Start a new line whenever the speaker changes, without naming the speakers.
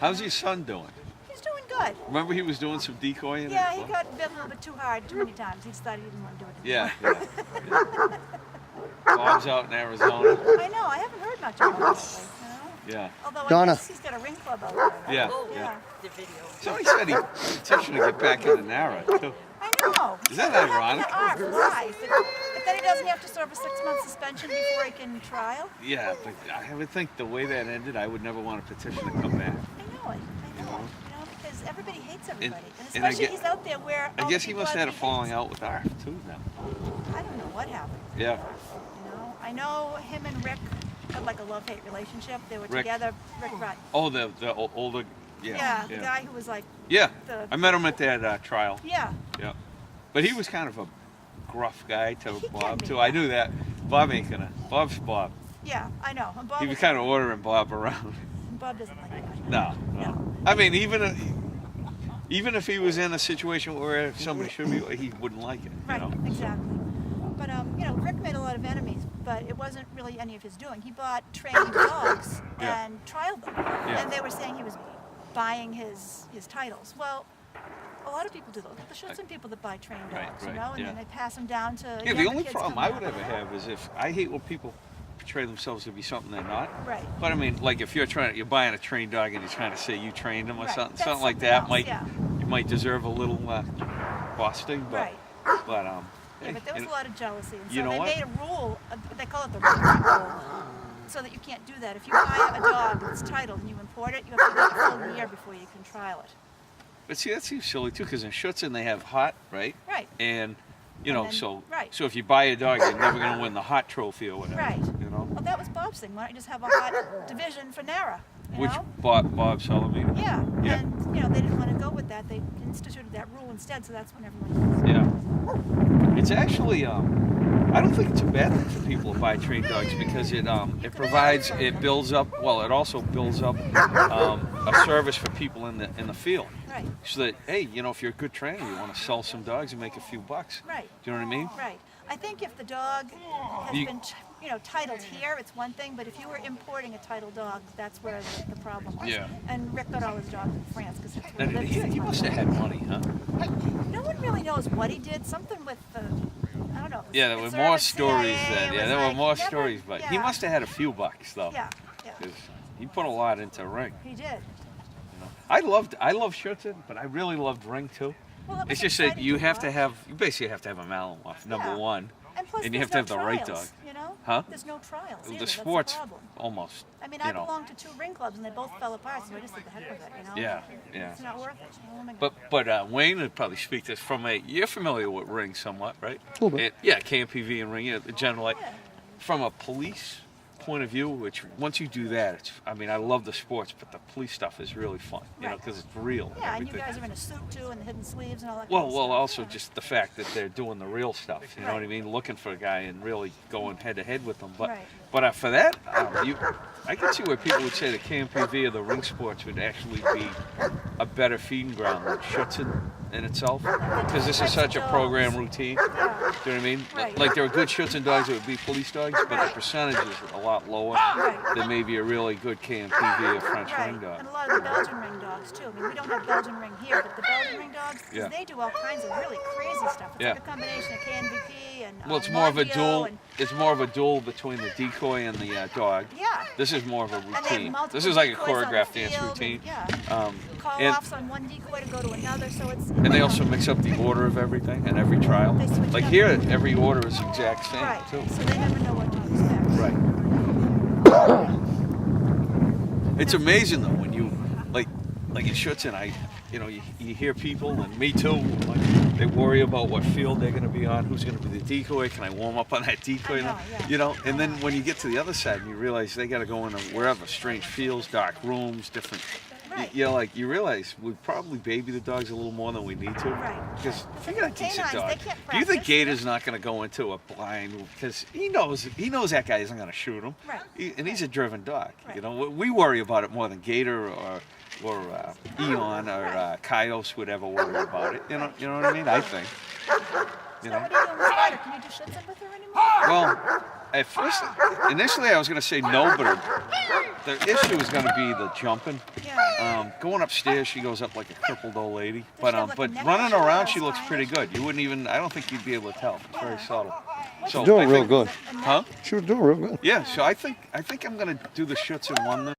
How's your son doing?
He's doing good.
Remember he was doing some decoying?
Yeah, he got bit a little bit too hard too many times. He decided he didn't want to do it anymore.
Yeah. Bob's out in Arizona.
I know. I haven't heard much about him lately.
Yeah.
Although
Donna.
I guess he's got a ring club out there. Now.
Yeah.
The video.
Somebody said he petitioned to get back into Nara too.
I know.
Is that
What
ironic?
happened to Arf? Why? But then he doesn't have to serve a 6-month suspension before he can trial.
Yeah, but I would think the way that ended, I would never want a petition to come back.
I know it. You know, because everybody hates everybody, and
and I
especially
get-
he's out there where.
I
all
guess
the
he
people
must have
that
had a
he
falling
hates.
out with Arf too now.
I don't know what happened.
Yeah.
You know, I know him and Rick had like a love-hate relationship. They were
Rick.
together. Rick Rutt.
Oh, the older.
Yeah, the guy who was like.
Yeah,
the-
I met him at that trial.
Yeah.
Yeah, but he was kind of a gruff guy to
He can
Bob
be.
too. I knew that. Bob ain't gonna. Bob's Bob.
Yeah, I know. And Bob
He was kind of ordering Bob around.
Bob doesn't like that.
No. I mean, even if he was in a situation where somebody should be, he wouldn't like it.
Right,
You know?
exactly. But Rick made a lot of enemies, but it wasn't really any of his doing. He bought trained dogs
Yeah.
and trialed them,
Yeah.
and they were saying he was buying his titles. Well, a lot of people do those. The Schutzen people that buy trained dogs,
Right,
and
yeah.
then they pass them down to
Yeah, the
younger
only
kids
problem
coming
I would
up.
ever have is if I hate when people portray themselves to be something they're not.
Right.
But I mean, like if you're buying a trained dog and you're trying to say you trained him or
Right,
something,
that's
something like
something
that
else,
might
yeah.
you might deserve a little busting. But
Right.
but
Yeah, but there was a lot of jealousy, and so
you know
they
what?
made a rule. They call it the rule, so that you can't do that. If you buy a dog that's titled and you import it, you have to wait a full year before you can trial it.
But see, that seems silly too, because in Schutzen they have hot, right?
Right.
And
And then-
so
right.
so if you buy a dog, you're never going to win the hot trophy or whatever.
Right.
You know.
Well, that was Bob's thing. Why don't you just have a hot division for NARA? You
Which
know?
Bob Salamino.
Yeah.
Yeah.
And they didn't want to go with that. They instituted that rule instead, so that's when everyone.
Yeah. It's actually I don't think it's a bad thing for people to buy trained dogs because it provides, it builds up, well, it also builds up a service for people in the field.
Right.
So that, hey, if you're a good trainer, you want to sell some dogs and make a few bucks.
Right.
Do you know what I mean?
Right. I think if the dog has
You-
been, titled here, it's one thing. But if you were importing a titled dog, that's where the problem was.
Yeah.
And Rick got all his dogs in France because that's where
And
he lives.
he must have had money, huh?
No one really knows what he did. Something with the, I don't know.
Yeah, there were more
conservative
stories
CIA
then. Yeah,
was
there were
like,
more
never-
stories, but he
yeah.
must have had a few bucks though.
Yeah. Yeah.
'Cause he put a lot into ring.
He did.
I loved Schutzen, but I really loved ring too.
Well, it was
It's just that
exciting
you
to
have to
watch.
have, you basically have to have a Malinois, number
Yeah.
one.
And plus,
and you
there's
have to
no
have the right
trials,
dog.
You know?
Huh?
There's no trials.
The
either. That's
sport's
problem.
almost,
I mean, I belonged to 2 ring clubs and they both fell apart, so I just did the heck with it, you know?
Yeah, yeah.
It's not worth it. Oh my God.
But Wayne would probably speak to this from you're familiar with ring somewhat, right?
A little bit.
Yeah, KMPV and ring, the general,
Yeah.
from a police point of view, which once you do that, I love the sports, but the police stuff is really fun,
Right.
because it's real.
Yeah, and you
everything.
guys are in a suit too, and the hidden sleeves and all that.
Well,
kind of
well,
stuff.
also
Yeah.
just the fact that they're doing the real stuff. You know what I
Right.
mean? Looking for a guy and really going head to head with them. But
Right.
but for that, I can see where people would say the KMPV or the ring sports would actually be a better feeding ground than Schutzen in itself, because this is such a program routine.
Yeah.
Do you know what I mean?
Right.
Like there are good Schutzen dogs that would be police dogs, but the
Right.
percentage is a lot lower
Right.
than maybe a really good KMPV or French
Right,
ring dog.
and a lot of the Belgian ring dogs too. I mean, we don't have Belgian ring here, but the Belgian ring dogs, 'cause
Yeah.
they do all kinds of really crazy stuff. It's
Yeah.
like a combination of KNVP and
Well, it's more of a
Mondio
duel.
and-
It's more of a duel between the decoy and the dog.
Yeah.
This is more of a
And they have
routine.
multiple
This is like a
decoys on the
choreographed dance
field,
routine.
and, yeah. Call
and-
offs on one decoy to go to another, so it's.
And they also mix up the order of everything in every trial.
They switch
Like
it up.
here, every order is exact same
Right.
too.
So they never know what to expect.
Right. It's amazing though when you like in Schutzen, you hear people, and me too, like, they worry about what field they're going to be on, who's going to be the decoy, can I warm up on that decoy?
I know, yeah.
You know, and then when you get to the other side, you realize they got to go into wherever, strange fields, dark rooms, different.
Right.
You realize we probably baby the dogs a little more than we need to.
Right.
Because if you got a decent
Canines,
dog,
they can't
do you think
practice.
Gator's not going to go into a blind? Because he knows that guy isn't going to shoot him.
Right.
And he's a driven dog.
Right.
You know, we worry about it more than Gator or Eon or Coyotes would ever worry about it. You know what I mean? I think. You
So
know.
what are you doing with Spider? Can you do Schutzen with her anymore?
Well, at first, initially I was going to say no, but the issue is going to be the jumping.
Yeah.
Going upstairs, she goes up like a crippled old lady. But
she have, like, a neck
running
issue or
around,
a
she looks
spine
pretty
issue?
good. You wouldn't even. I don't think you'd be able to tell. It's very subtle. So
She's doing
I
real
think-
good.
A neck
Huh?
She was doing real good.
Yeah. So I think I'm going to do the shoots in one.